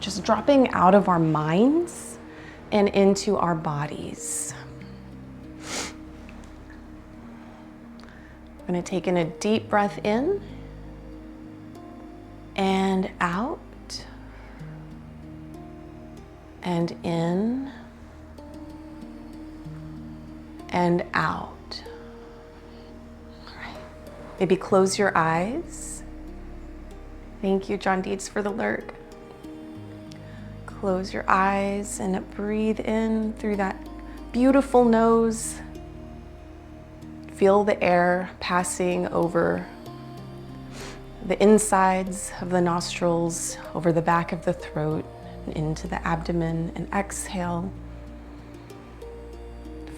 just dropping out of our minds and into our bodies. I'm going to take in a deep breath in and out and in and out. All right. Maybe close your eyes. Thank you, John Dietz, for the lurk. Close your eyes and breathe in through that beautiful nose. Feel the air passing over the insides of the nostrils, over the back of the throat, and into the abdomen, and exhale.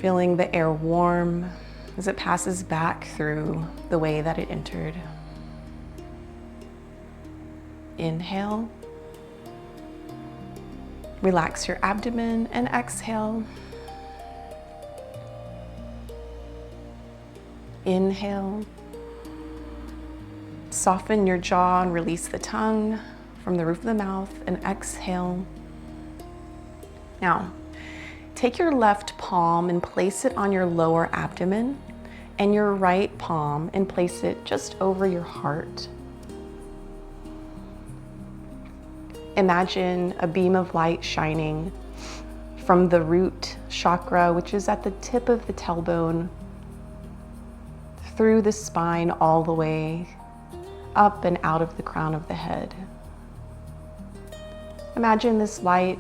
Feeling the air warm as it passes back through the way that it entered. Inhale. Relax your abdomen and exhale. Inhale. Soften your jaw and release the tongue from the roof of the mouth and exhale. Now, take your left palm and place it on your lower abdomen and your right palm and place it just over your heart. Imagine a beam of light shining from the root chakra, which is at the tip of the tailbone, through the spine all the way up and out of the crown of the head. Imagine this light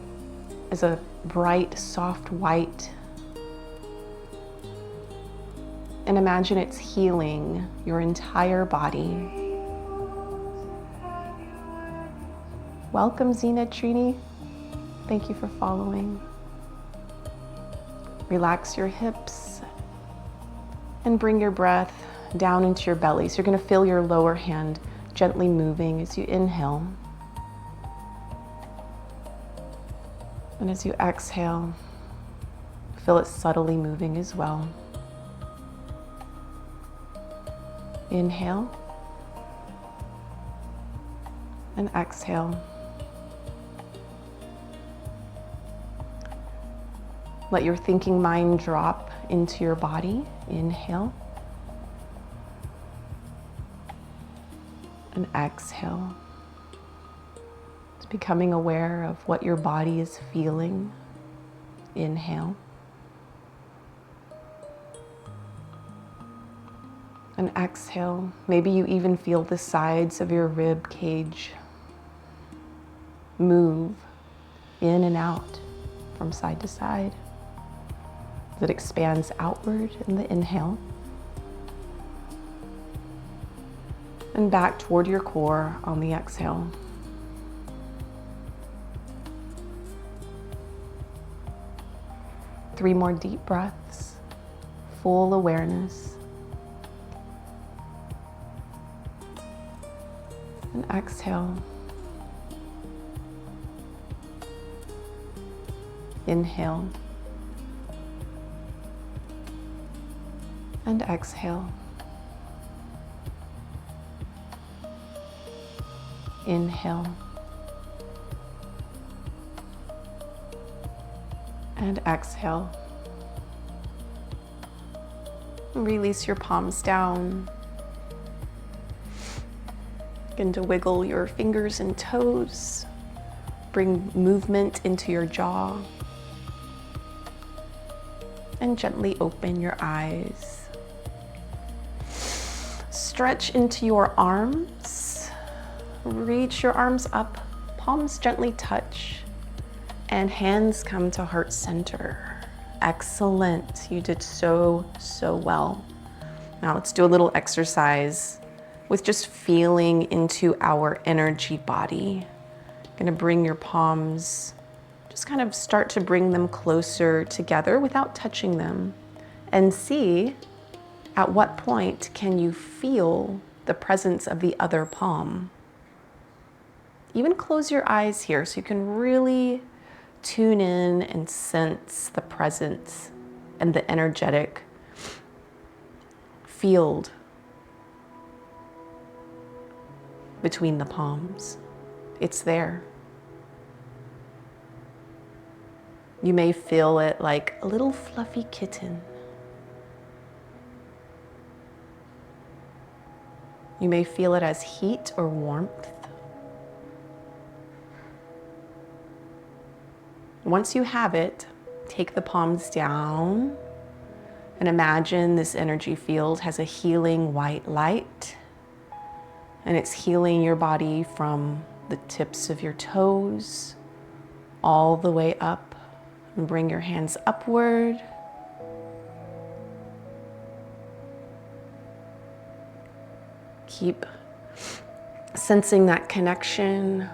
as a bright, soft white. And imagine it's healing your entire body. Welcome, Zena Trini. Thank you for following. Relax your hips and bring your breath down into your belly. So you're going to feel your lower hand gently moving as you inhale. And as you exhale, feel it subtly moving as well. Inhale and exhale. Let your thinking mind drop into your body. Inhale. And exhale. It's becoming aware of what your body is feeling. Inhale. And exhale. Maybe you even feel the sides of your rib cage move in and out from side to side. It expands outward in the inhale. And back toward your core on the exhale. Three more deep breaths, full awareness. And exhale. Inhale. And exhale. Inhale. And exhale. Release your palms down. Begin to wiggle your fingers and toes. Bring movement into your jaw. And gently open your eyes. Stretch into your arms. Reach your arms up. Palms gently touch. And hands come to heart center. Excellent. You did so well. Now let's do a little exercise with just feeling into our energy body. Gonna bring your palms, just kind of start to bring them closer together without touching them, and see at what point can you feel the presence of the other palm. Even close your eyes here so you can really tune in and sense the presence and the energetic field between the palms. It's there. You may feel it like a little fluffy kitten. You may feel it as heat or warmth. Once you have it, take the palms down and imagine this energy field has a healing white light, and it's healing your body from the tips of your toes all the way up. And bring your hands upward. Keep sensing that connection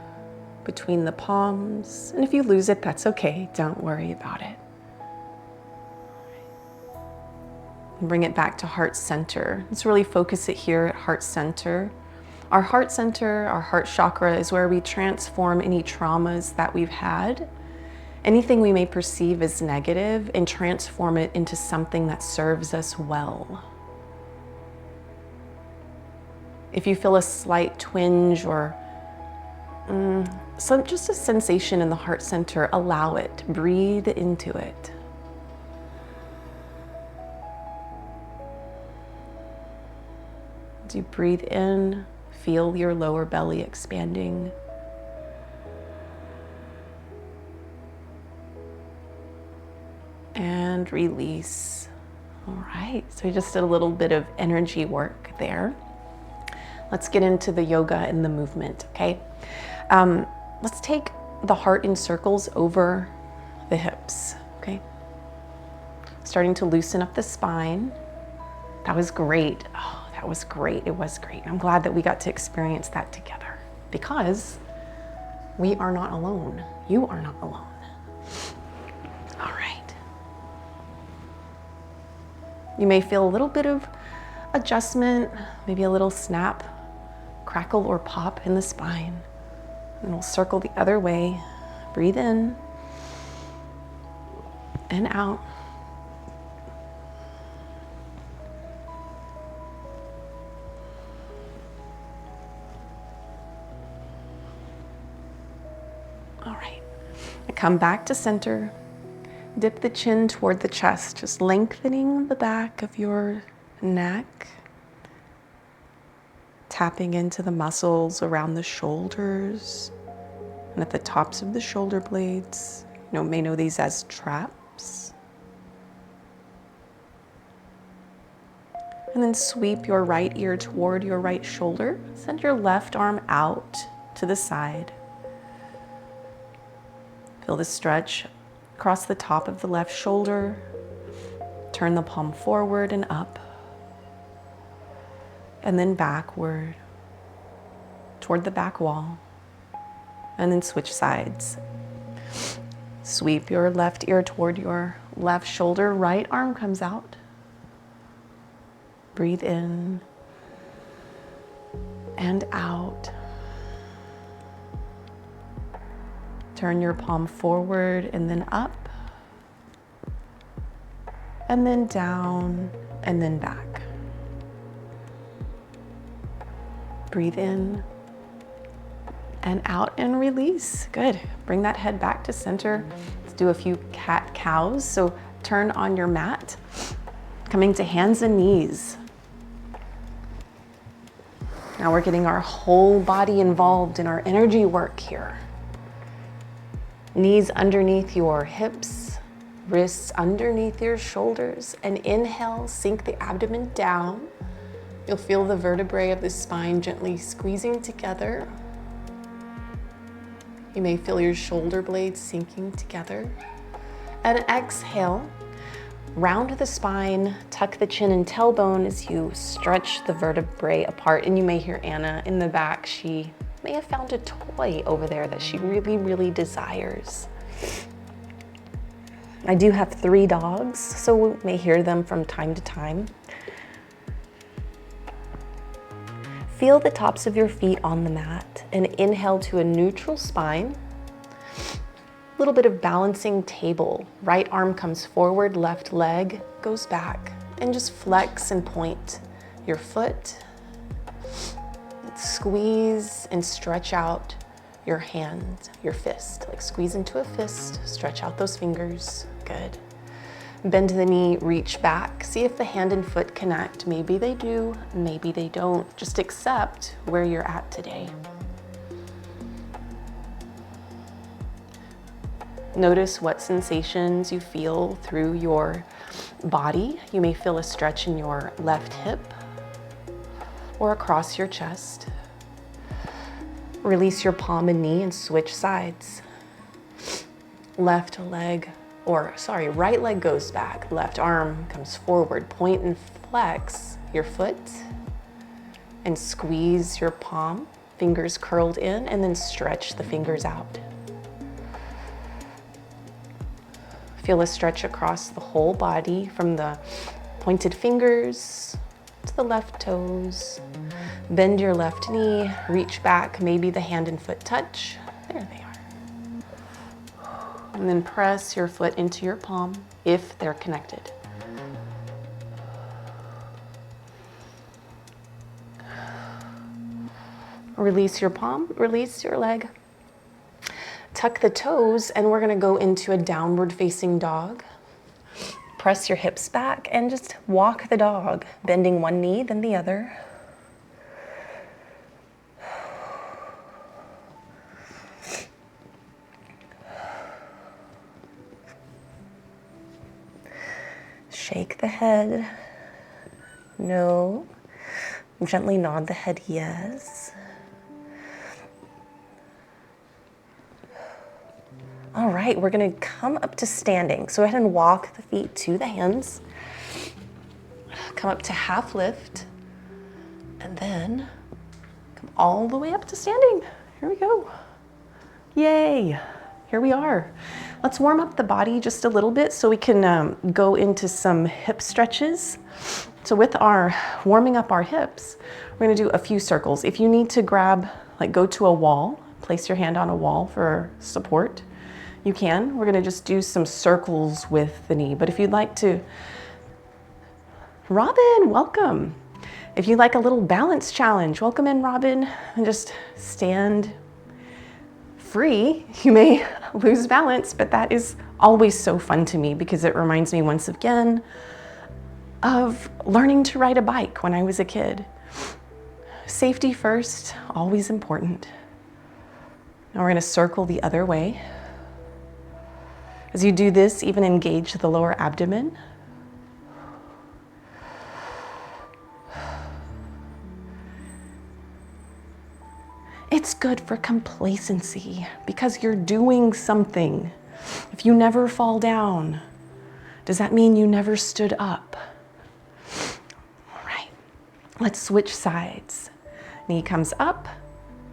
between the palms. And if you lose it, that's okay. Don't worry about it. And bring it back to heart center. Let's really focus it here at heart center. Our heart center, our heart chakra, is where we transform any traumas that we've had, anything we may perceive as negative, and transform it into something that serves us well. If you feel a slight twinge or just a sensation in the heart center, allow it. Breathe into it. As you breathe in, feel your lower belly expanding. And release. All right, so we just did a little bit of energy work there. Let's get into the yoga and the movement, okay? Let's take the heart in circles over the hips, okay? Starting to loosen up the spine. That was great. Oh, that was great. It was great. I'm glad that we got to experience that together because we are not alone. You are not alone. All right. You may feel a little bit of adjustment, maybe a little snap, crackle, or pop in the spine. And we'll circle the other way. Breathe in and out. All right. Come back to center. Dip the chin toward the chest, just lengthening the back of your neck, tapping into the muscles around the shoulders and at the tops of the shoulder blades. You may know these as traps. And then sweep your right ear toward your right shoulder. Send your left arm out to the side. Feel the stretch across the top of the left shoulder. Turn the palm forward and up. And then backward toward the back wall. And then switch sides. Sweep your left ear toward your left shoulder. Right arm comes out. Breathe in and out. Turn your palm forward and then up, and then down, and then back. Breathe in and out and release. Good. Bring that head back to center. Let's do a few cat-cows. So turn on your mat, coming to hands and knees. Now we're getting our whole body involved in our energy work here. Knees underneath your hips, wrists underneath your shoulders, and inhale, sink the abdomen down. You'll feel the vertebrae of the spine gently squeezing together. You may feel your shoulder blades sinking together. And exhale, round the spine, tuck the chin and tailbone as you stretch the vertebrae apart. And you may hear Anna in the back. She may have found a toy over there that she really, really desires. I do have 3 dogs, so we may hear them from time to time. Feel the tops of your feet on the mat and inhale to a neutral spine. A little bit of balancing table. Right arm comes forward, left leg goes back, and just flex and point your foot. Squeeze and stretch out your hand, your fist, like squeeze into a fist, stretch out those fingers, good. Bend the knee, reach back, see if the hand and foot connect. Maybe they do, maybe they don't. Just accept where you're at today. Notice what sensations you feel through your body. You may feel a stretch in your left hip or across your chest. Release your palm and knee and switch sides. Right leg goes back, left arm comes forward. Point and flex your foot and squeeze your palm, fingers curled in, and then stretch the fingers out. Feel a stretch across the whole body from the pointed fingers to the left toes. Bend your left knee, reach back, maybe the hand and foot touch. There they are. And then press your foot into your palm if they're connected. Release your palm, release your leg. Tuck the toes, and we're gonna go into a downward facing dog. Press your hips back and just walk the dog, bending one knee, then the other. Shake the head, no. Gently nod the head, yes. All right, we're gonna come up to standing. So go ahead and walk the feet to the hands. Come up to half lift, and then come all the way up to standing. Here we go. Yay, here we are. Let's warm up the body just a little bit so we can go into some hip stretches. So with our warming up our hips, we're gonna do a few circles. If you need to grab, like go to a wall, place your hand on a wall for support, you can. We're gonna just do some circles with the knee. But if you'd like to, Robin, welcome. If you'd like a little balance challenge, welcome in, Robin, and just stand free. You may lose balance, but that is always so fun to me because it reminds me once again of learning to ride a bike when I was a kid. Safety first, always important. Now we're gonna circle the other way. As you do this, even engage the lower abdomen. It's good for complacency because you're doing something. If you never fall down, does that mean you never stood up? All right, let's switch sides. Knee comes up,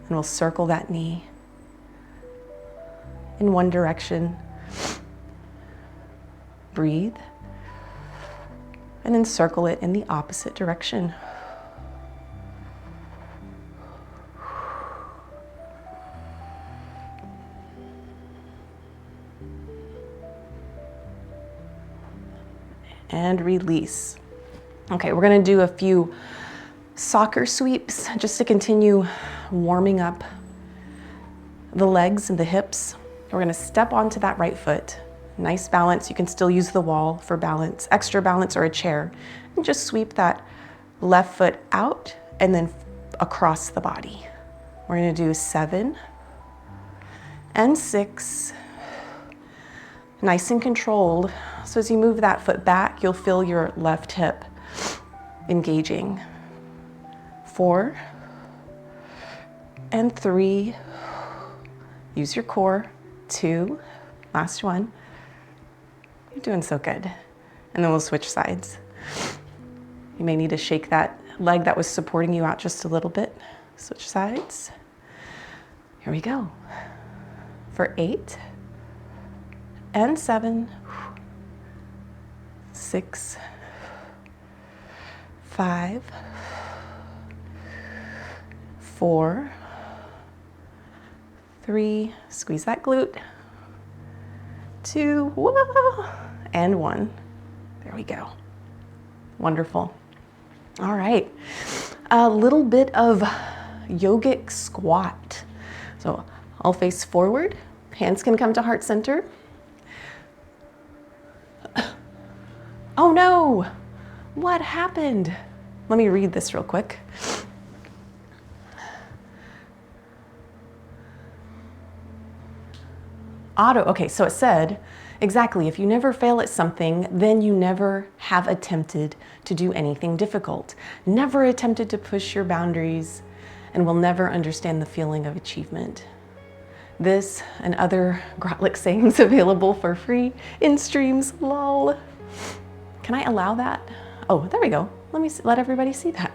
and we'll circle that knee in one direction. Breathe, and then circle it in the opposite direction. And release. Okay, we're gonna do a few soccer sweeps just to continue warming up the legs and the hips. We're gonna step onto that right foot. Nice balance. You can still use the wall for balance, extra balance, or a chair. And just sweep that left foot out and then across the body. We're gonna do 7 and 6. Nice and controlled. So as you move that foot back, you'll feel your left hip engaging. 4 and 3. Use your core. 2, last one. You're doing so good. And then we'll switch sides. You may need to shake that leg that was supporting you out just a little bit. Switch sides. Here we go. For 8 and 7, 6, 5, 4, 3, squeeze that glute, 2, whoa, and 1. There we go. Wonderful. All right, a little bit of yogic squat. So I'll face forward. Hands can come to heart center. Oh no, what happened? Let me read this real quick. Okay, so it said, exactly, if you never fail at something, then you never have attempted to do anything difficult, never attempted to push your boundaries, and will never understand the feeling of achievement. This and other Grotlick sayings available for free in streams, lol. Can I allow that? Oh, there we go. Let me let everybody see that.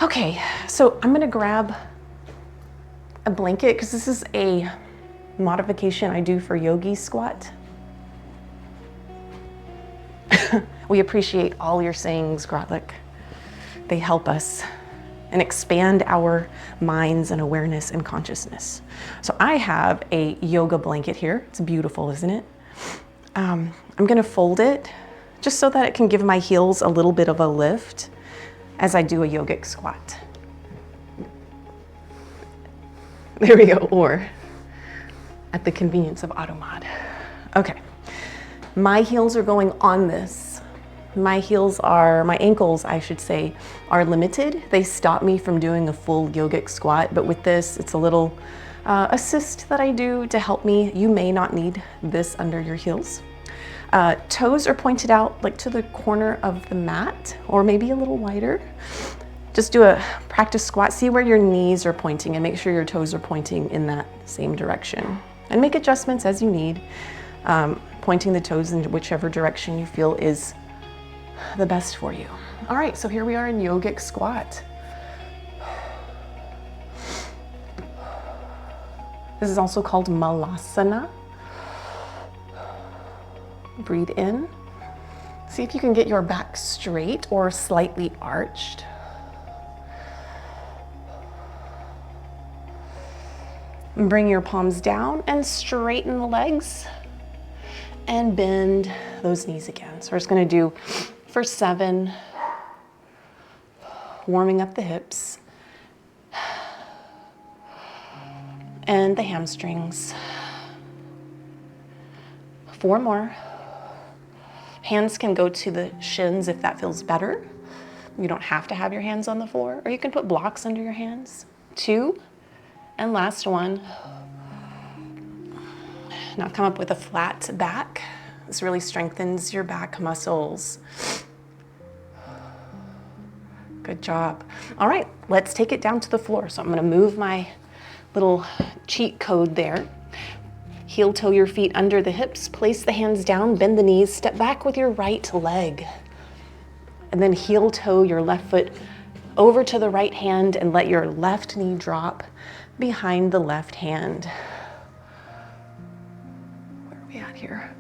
Okay, so I'm gonna grab a blanket because this is a modification I do for yogi squat. We appreciate all your sayings, Grotlick. They help us and expand our minds and awareness and consciousness. So I have a yoga blanket here. It's beautiful, isn't it? I'm gonna fold it just so that it can give my heels a little bit of a lift as I do a yogic squat. There we go, or at the convenience of AutoMod. Okay, my heels are going on this. My ankles, I should say, are limited. They stop me from doing a full yogic squat, but with this, it's a little assist that I do to help me. You may not need this under your heels. Toes are pointed out like to the corner of the mat, or maybe a little wider. Just do a practice squat. See where your knees are pointing and make sure your toes are pointing in that same direction. And make adjustments as you need, pointing the toes in whichever direction you feel is the best for you. All right, so here we are in yogic squat. This is also called malasana. Breathe in. See if you can get your back straight or slightly arched. Bring your palms down and straighten the legs and bend those knees again. So we're just gonna do for 7, warming up the hips and the hamstrings. 4 more. Hands can go to the shins if that feels better. You don't have to have your hands on the floor, or you can put blocks under your hands. 2. And last one. Now come up with a flat back. This really strengthens your back muscles. Good job. All right, let's take it down to the floor. So I'm gonna move my little cheat code there. Heel toe your feet under the hips, place the hands down, bend the knees, step back with your right leg. And then heel toe your left foot over to the right hand and let your left knee drop behind the left hand. Where are we at here?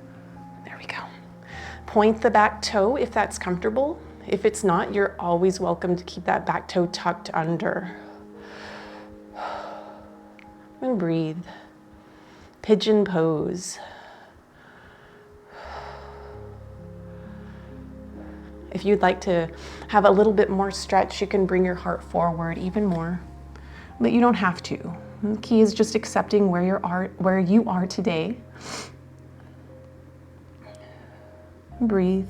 There we go. Point the back toe if that's comfortable. If it's not, you're always welcome to keep that back toe tucked under. And breathe. Pigeon pose. If you'd like to have a little bit more stretch, you can bring your heart forward even more, but you don't have to. The key is just accepting where you are today. Breathe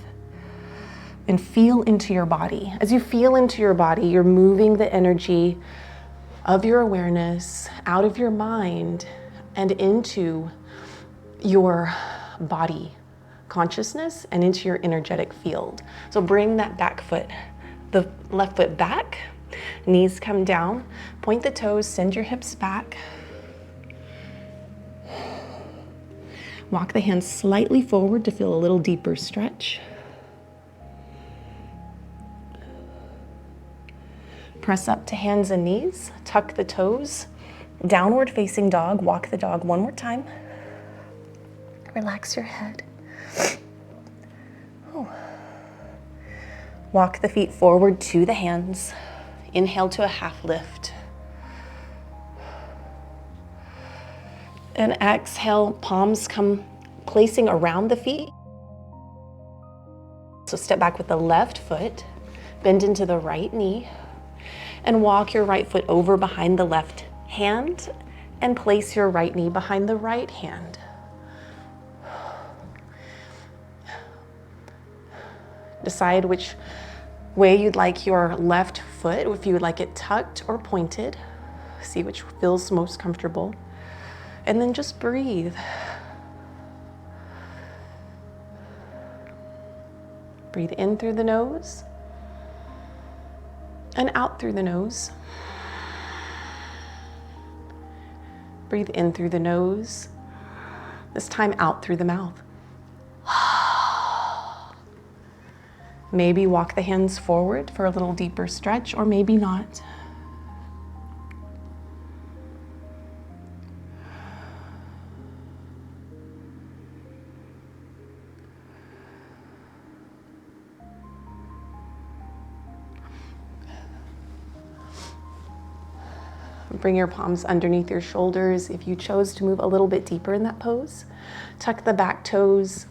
and feel into your body. As you feel into your body, you're moving the energy of your awareness out of your mind and into your body consciousness and into your energetic field. So bring that back foot, the left foot back, knees come down, point the toes, send your hips back. Walk the hands slightly forward to feel a little deeper stretch. Press up to hands and knees, tuck the toes, downward facing dog, walk the dog one more time. Relax your head. Ooh. Walk the feet forward to the hands. Inhale to a half lift. And exhale, palms come placing around the feet. So step back with the left foot, bend into the right knee, And walk your right foot over behind the left hand and place your right knee behind the right hand. Decide which way you'd like your left foot, if you would like it tucked or pointed. See which feels most comfortable. And then just breathe. Breathe in through the nose and out through the nose. Breathe in through the nose. This time out through the mouth. Maybe walk the hands forward for a little deeper stretch, or maybe not. Bring your palms underneath your shoulders. If you chose to move a little bit deeper in that pose, tuck the back toes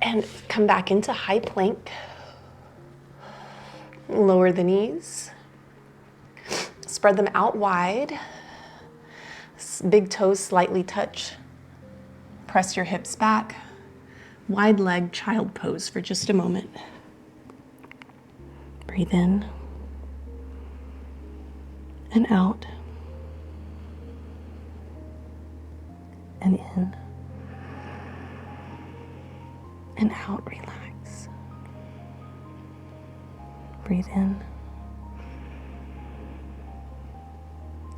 and come back into high plank. Lower the knees. Spread them out wide. Big toes slightly touch. Press your hips back. Wide leg child pose for just a moment. Breathe in and out. And in and out, relax. Breathe in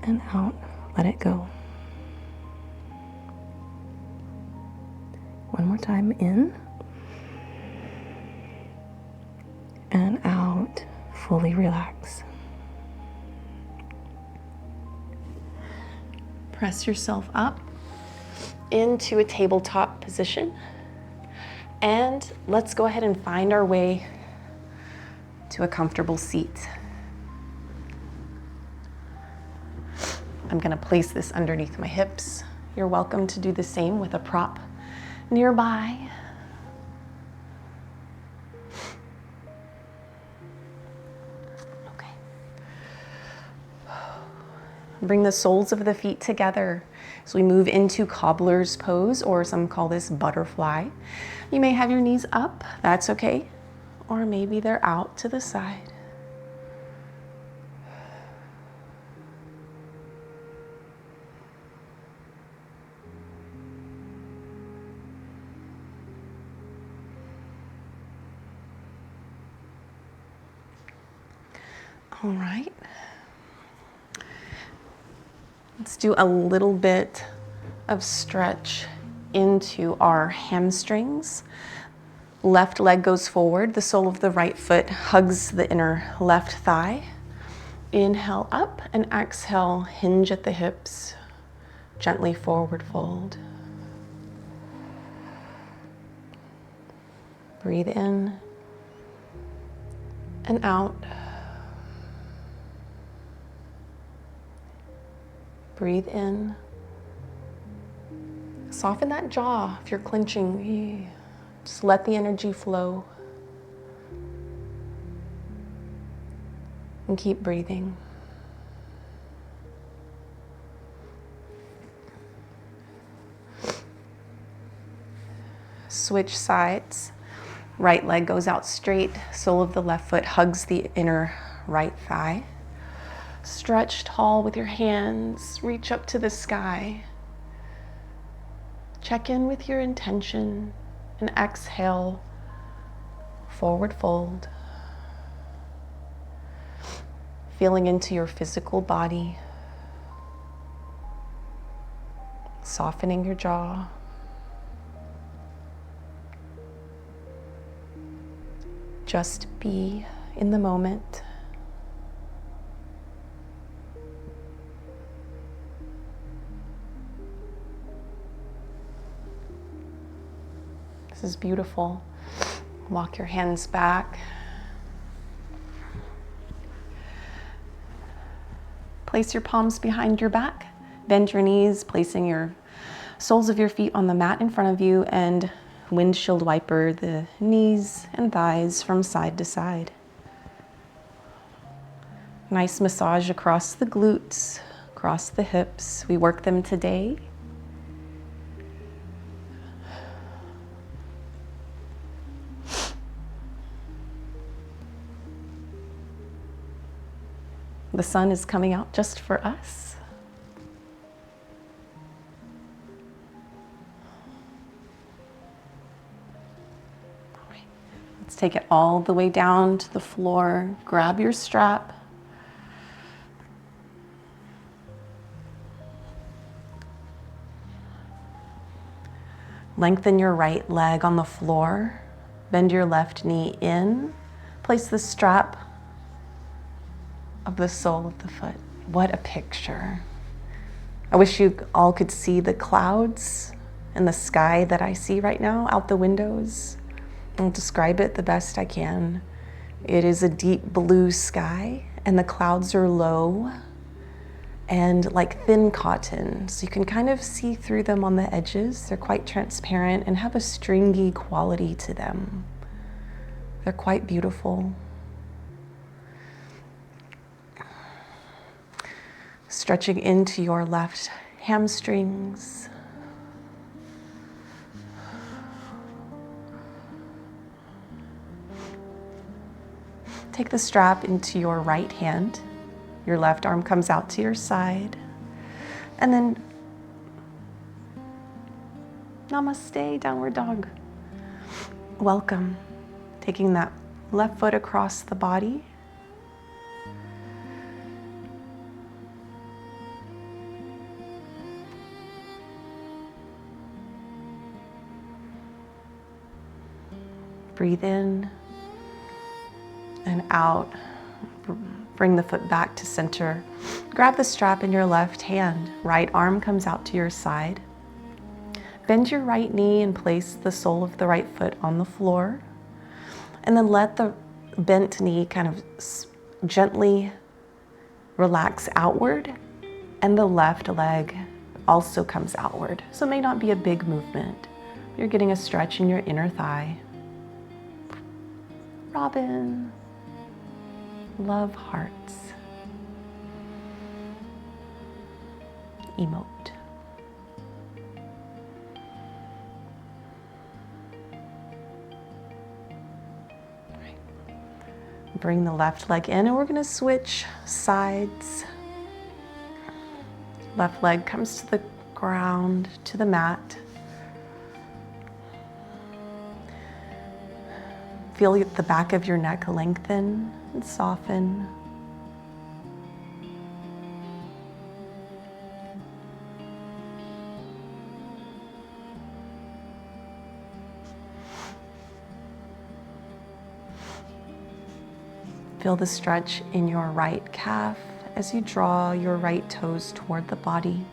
and out, let it go. One more time, in and out, fully relax. Press yourself up into a tabletop position, and let's go ahead and find our way to a comfortable seat. I'm going to place this underneath my hips. You're welcome to do the same with a prop nearby. Okay. Bring the soles of the feet together as we move into cobbler's pose, or some call this butterfly. You may have your knees up, that's okay. Or maybe they're out to the side. All right. Let's do a little bit of stretch into our hamstrings. Left leg goes forward. The sole of the right foot hugs the inner left thigh. Inhale up and exhale, hinge at the hips. Gently forward fold. Breathe in and out. Breathe in. Soften that jaw if you're clenching. Just let the energy flow. And keep breathing. Switch sides. Right leg goes out straight. Sole of the left foot hugs the inner right thigh. Stretch tall with your hands. Reach up to the sky. Check in with your intention and exhale, forward fold. Feeling into your physical body. Softening your jaw. Just be in the moment. This is beautiful. Walk your hands back. Place your palms behind your back. Bend your knees, placing your soles of your feet on the mat in front of you, and windshield wiper the knees and thighs from side to side. Nice massage across the glutes, across the hips. We work them today. The sun is coming out just for us. All right. Let's take it all the way down to the floor. Grab your strap. Lengthen your right leg on the floor. Bend your left knee in. Place the strap of the sole of the foot. What a picture. I wish you all could see the clouds and the sky that I see right now out the windows. I'll describe it the best I can. It is a deep blue sky and the clouds are low and like thin cotton. So you can kind of see through them on the edges. They're quite transparent and have a stringy quality to them. They're quite beautiful. Stretching into your left hamstrings. Take the strap into your right hand. Your left arm comes out to your side. And then namaste, downward dog. Welcome. Taking that left foot across the body. Breathe in and out. Bring the foot back to center. Grab the strap in your left hand. Right arm comes out to your side. Bend your right knee and place the sole of the right foot on the floor. And then let the bent knee kind of gently relax outward. And the left leg also comes outward. So it may not be a big movement. You're getting a stretch in your inner thigh. Robin. Love hearts. Emote. Right. Bring the left leg in and we're going to switch sides. Left leg comes to the ground, to the mat. Feel the back of your neck lengthen and soften. Feel the stretch in your right calf as you draw your right toes toward the body.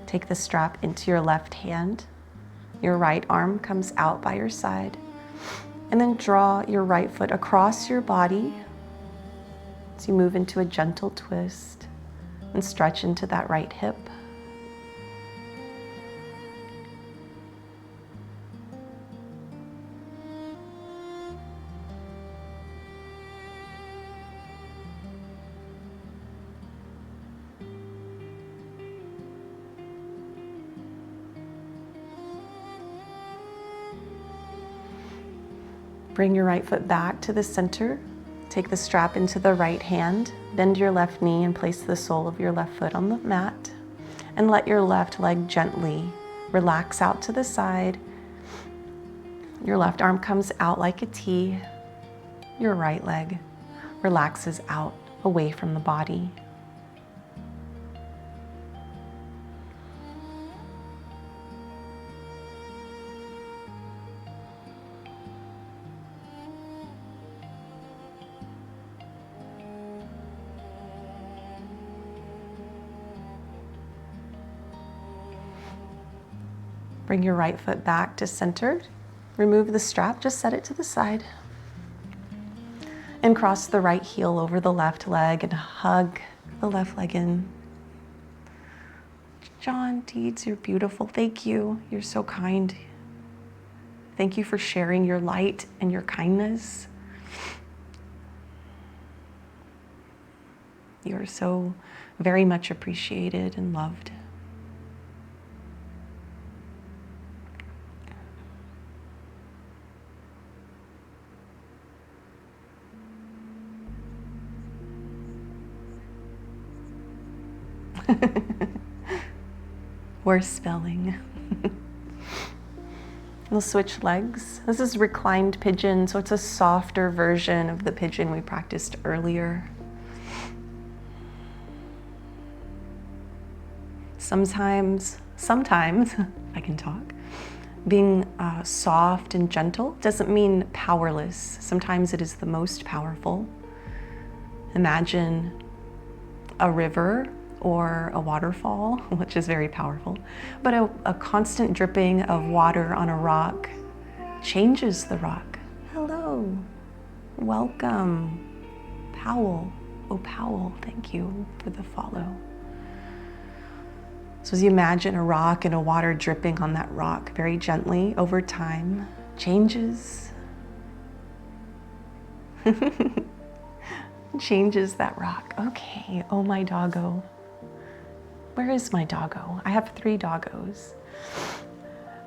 Take the strap into your left hand. Your right arm comes out by your side. And then draw your right foot across your body as you move into a gentle twist and stretch into that right hip. Bring your right foot back to the center. Take the strap into the right hand. Bend your left knee and place the sole of your left foot on the mat. And let your left leg gently relax out to the side. Your left arm comes out like a T. Your right leg relaxes out away from the body. Bring your right foot back to center. Remove the strap, just set it to the side. And cross the right heel over the left leg and hug the left leg in. John Deeds, you're beautiful. Thank you. You're so kind. Thank you for sharing your light and your kindness. You are so very much appreciated and loved. Worst spelling. We'll switch legs. This is reclined pigeon, so it's a softer version of the pigeon we practiced earlier. Sometimes, I can talk, being soft and gentle doesn't mean powerless. Sometimes it is the most powerful. Imagine a river or a waterfall, which is very powerful, but a constant dripping of water on a rock changes the rock. Hello, welcome, Powell. Oh, Powell, thank you for the follow. So as you imagine a rock and a water dripping on that rock very gently over time, changes changes that rock. Okay, oh my doggo. Where is my doggo? I have 3 doggos.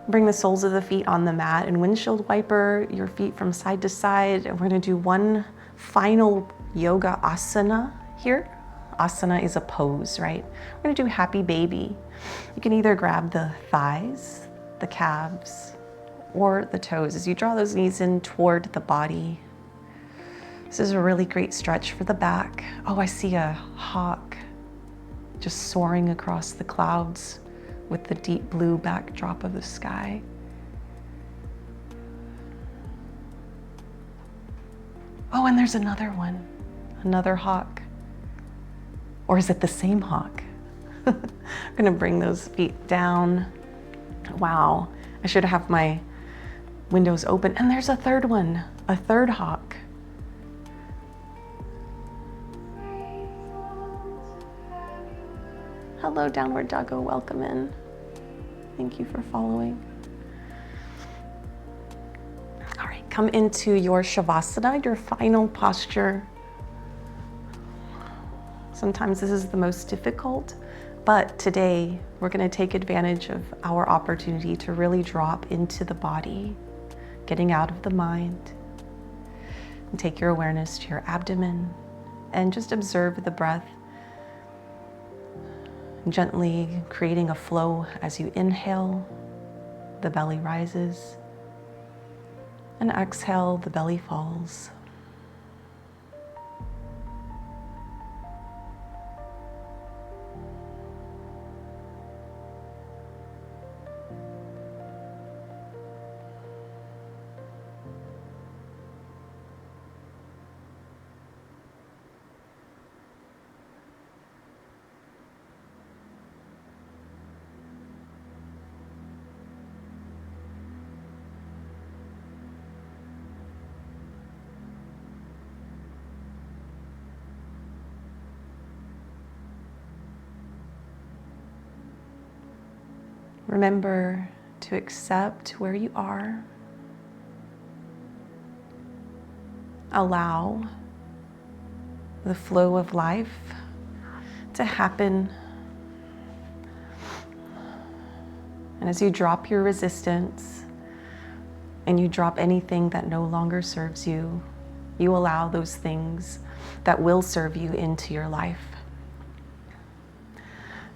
Bring the soles of the feet on the mat and windshield wiper your feet from side to side. And we're gonna do one final yoga asana here. Asana is a pose, right? We're gonna do happy baby. You can either grab the thighs, the calves, or the toes as you draw those knees in toward the body. This is a really great stretch for the back. Oh, I see a hawk just soaring across the clouds with the deep blue backdrop of the sky. Oh, and there's another one, another hawk. Or is it the same hawk? I'm gonna bring those feet down. Wow, I should have my windows open. And there's a third one, a third hawk. Hello, downward doggo, welcome in. Thank you for following. All right, come into your Shavasana, your final posture. Sometimes this is the most difficult, but today we're gonna take advantage of our opportunity to really drop into the body, getting out of the mind. And take your awareness to your abdomen and just observe the breath. Gently creating a flow as you inhale, the belly rises, and exhale, the belly falls. Remember to accept where you are. Allow the flow of life to happen. And as you drop your resistance and you drop anything that no longer serves you, you allow those things that will serve you into your life.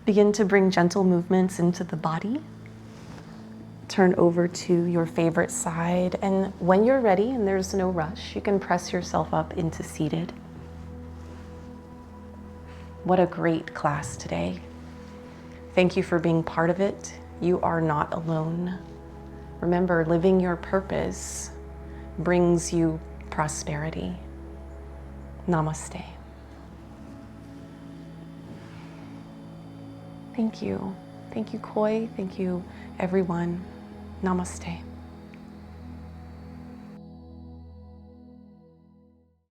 Begin to bring gentle movements into the body. Turn over to your favorite side, and when you're ready and there's no rush, you can press yourself up into seated. What a great class today. Thank you for being part of it. You are not alone. Remember, living your purpose brings you prosperity. Namaste. Thank you. Thank you, Koi. Thank you, everyone. Namaste.